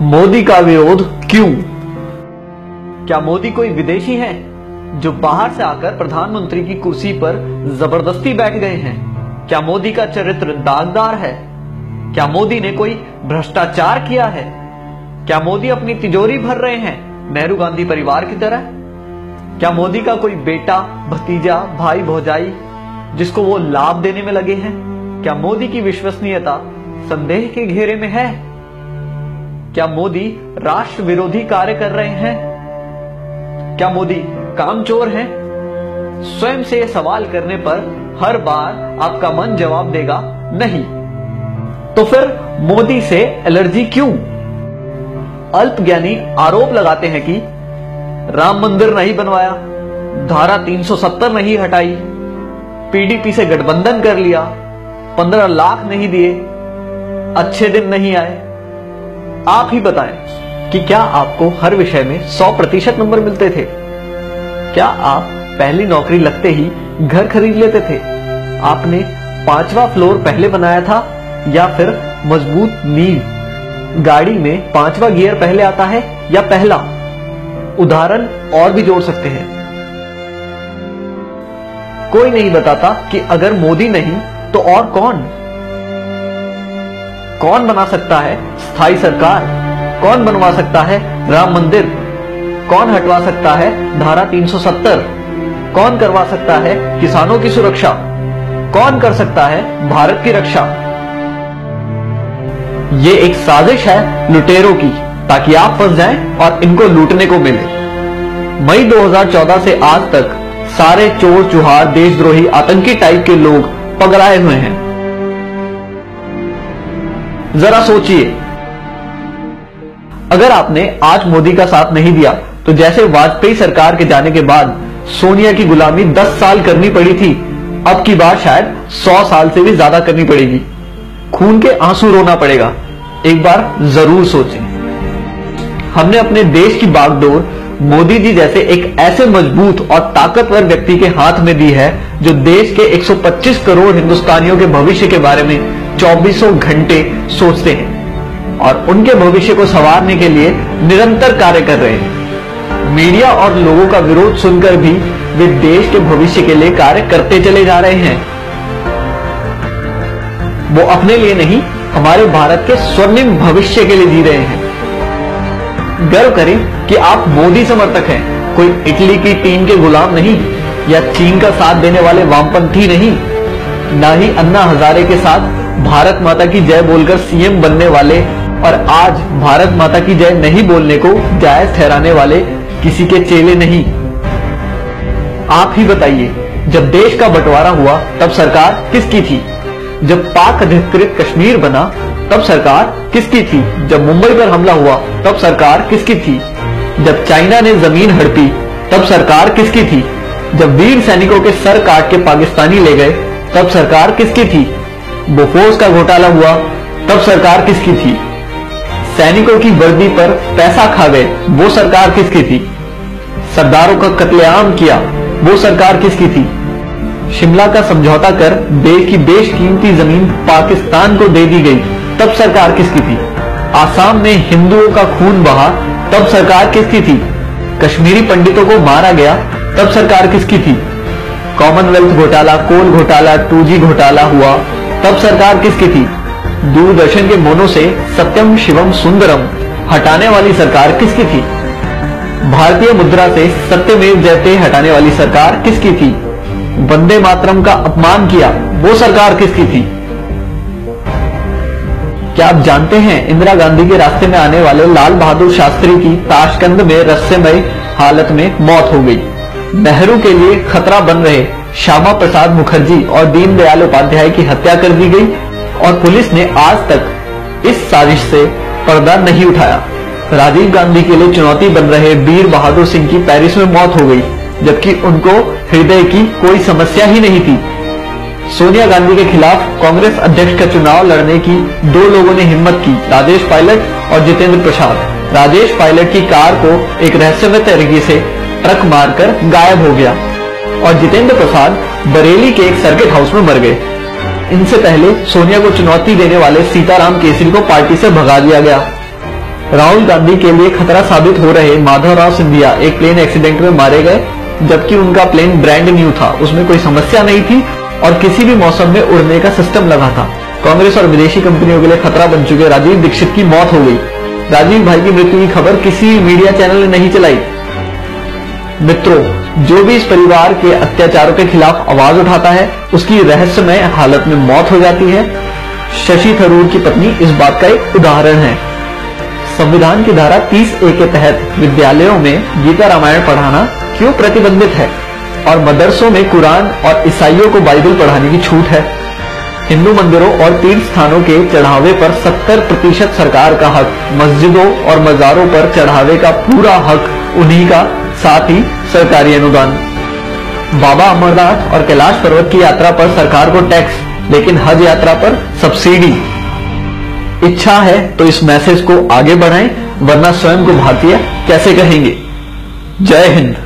मोदी का विरोध क्यों? क्या मोदी कोई विदेशी है जो बाहर से आकर प्रधानमंत्री की कुर्सी पर जबरदस्ती बैठ गए हैं? क्या मोदी का चरित्र दागदार है? क्या मोदी ने कोई भ्रष्टाचार किया है? क्या मोदी अपनी तिजोरी भर रहे हैं नेहरू गांधी परिवार की तरह? क्या मोदी का कोई बेटा, भतीजा, भाई, भौजाई जिसको वो लाभ देने में लगे हैं? क्या मोदी की विश्वसनीयता संदेह के घेरे में है? क्या मोदी राष्ट्र विरोधी कार्य कर रहे हैं? क्या मोदी कामचोर हैं? स्वयं से यह सवाल करने पर हर बार आपका मन जवाब देगा नहीं। तो फिर मोदी से एलर्जी क्यों? अल्पज्ञानी आरोप लगाते हैं कि राम मंदिर नहीं बनवाया, धारा 370 नहीं हटाई, पीडीपी से गठबंधन कर लिया, 15 लाख नहीं दिए, अच्छे दिन नहीं आए। आप ही बताएं कि क्या आपको हर विषय में 100% नंबर मिलते थे? क्या आप पहली नौकरी लगते ही घर खरीद लेते थे? आपने 5वां फ्लोर पहले बनाया था या फिर मजबूत नींव? गाड़ी में 5वां गियर पहले आता है या पहला? उदाहरण और भी जोड़ सकते हैं। कोई नहीं बताता कि अगर मोदी नहीं तो और कौन? कौन बना सकता है स्थायी सरकार? कौन बनवा सकता है राम मंदिर? कौन हटवा सकता है धारा 370? कौन करवा सकता है किसानों की सुरक्षा? कौन कर सकता है भारत की रक्षा? ये एक साजिश है लुटेरों की, ताकि आप फंस जाएं और इनको लूटने को मिले। मई 2014 से आज तक सारे चोर चुहार, देशद्रोही, आतंकी टाइप के लोग पगलाए हुए हैं। जरा सोचिए, अगर आपने आज मोदी का साथ नहीं दिया तो जैसे वाजपेयी सरकार के जाने के बाद सोनिया की गुलामी 10 साल करनी पड़ी थी, अब की बार शायद 100 साल से भी ज्यादा करनी पड़ेगी। खून के आंसू रोना पड़ेगा। एक बार जरूर सोचें। हमने अपने देश की बागडोर मोदी जी जैसे एक ऐसे मजबूत और ताकतवर व्यक्ति के हाथ में दी है जो देश के 125 करोड़ हिंदुस्तानियों के भविष्य के बारे में 24 घंटे सोचते हैं और उनके भविष्य को संवारने के लिए निरंतर कार्य कर रहे हैं। मीडिया और लोगों का विरोध सुनकर भी वे देश के भविष्य के लिए कार्य करते चले जा रहे हैं। वो अपने लिए नहीं, हमारे भारत के स्वर्णिम भविष्य के लिए जी रहे हैं। गर्व करें कि आप मोदी समर्थक हैं, कोई इटली की टीम के गुलाम नहीं या चीन का साथ देने वाले वामपंथी नहीं, ना ही अन्ना हजारे के साथ भारत माता की जय बोलकर सीएम बनने वाले और आज भारत माता की जय नहीं बोलने को जायज ठहराने वाले किसी के चेले नहीं। आप ही बताइए, जब देश का बंटवारा हुआ तब सरकार किसकी थी? जब पाक अधिकृत कश्मीर बना तब सरकार किसकी थी? जब मुंबई पर हमला हुआ तब सरकार किसकी थी? जब चाइना ने जमीन हड़पी तब सरकार किसकी थी? जब वीर सैनिकों के सर काट के पाकिस्तानी ले गए तब सरकार किसकी थी? बोफोर्स का घोटाला हुआ तब सरकार किसकी थी? सैनिकों की वर्दी पर पैसा खा गए, वो सरकार किसकी थी? सरदारों का कत्लेआम किया, वो सरकार किसकी थी? शिमला का समझौता कर देश की बेशकीमती जमीन पाकिस्तान को दे दी गई, तब सरकार किसकी थी? आसाम में हिंदुओं का खून बहा, तब सरकार किसकी थी? कश्मीरी पंडितों को मारा गया, तब सरकार किसकी थी? कॉमनवेल्थ घोटाला, कोल घोटाला, 2G घोटाला हुआ, तब सरकार किसकी थी? दूरदर्शन के मोनो से सत्यम शिवम सुंदरम हटाने वाली सरकार किसकी थी? भारतीय मुद्रा से सत्यमेव जयते हटाने वाली सरकार किसकी थी? वंदे मातरम का अपमान किया, वो सरकार किसकी थी? क्या आप जानते हैं इंदिरा गांधी के रास्ते में आने वाले लाल बहादुर शास्त्री की ताशकंद में रहस्यमय हालत में मौत हो गई। नेहरू के लिए खतरा बन रहे श्यामा प्रसाद मुखर्जी और दीनदयाल उपाध्याय की हत्या कर दी गई और पुलिस ने आज तक इस साजिश से पर्दा नहीं उठाया। राजीव गांधी के लिए चुनौती बन रहे वीर बहादुर सिंह की पेरिस में मौत हो गई, जबकि उनको हृदय की कोई समस्या ही नहीं थी। सोनिया गांधी के खिलाफ कांग्रेस अध्यक्ष का चुनाव लड़ने की 2 लोगों ने हिम्मत की, राजेश पायलट और जितेंद्र प्रसाद। राजेश पायलट की कार को एक रहस्यमय तरीके से ट्रक मारकर गायब हो गया और जितेंद्र प्रसाद बरेली के एक सर्किट हाउस में मर गए। इनसे पहले सोनिया को चुनौती देने वाले सीताराम केसरी को पार्टी से भगा दिया गया। राहुल गांधी के लिए खतरा साबित हो रहे माधवराव सिंधिया एक प्लेन एक्सीडेंट में मारे गए, जबकि उनका प्लेन ब्रांड न्यू था, उसमें कोई समस्या नहीं थी और किसी भी मौसम में उड़ने का सिस्टम लगा था। कांग्रेस और विदेशी कंपनियों के लिए खतरा बन चुके राजीव दीक्षित की मौत हो गई। राजीव भाई की मृत्यु की खबर किसी मीडिया चैनल ने नहीं चलाई। मित्रों, जो भी इस परिवार के अत्याचारों के खिलाफ आवाज उठाता है, उसकी रहस्यमय हालत में मौत हो जाती है। शशि थरूर की पत्नी इस बात का एक उदाहरण है। संविधान की धारा 30A के तहत विद्यालयों में गीता रामायण पढ़ाना क्यों प्रतिबंधित है और मदरसों में कुरान और ईसाइयों को बाइबल पढ़ाने की छूट है? हिंदू मंदिरों और तीर्थ स्थानों के चढ़ावे पर 70% सरकार का हक, मस्जिदों और मजारों पर चढ़ावे का पूरा हक उन्हीं का, साथ ही सरकारी अनुदान। बाबा अमरनाथ और कैलाश पर्वत की यात्रा पर सरकार को टैक्स, लेकिन हज यात्रा पर सब्सिडी। इच्छा है तो इस मैसेज को आगे बढ़ाएं, वरना स्वयं को भारतीय कैसे कहेंगे। जय हिंद।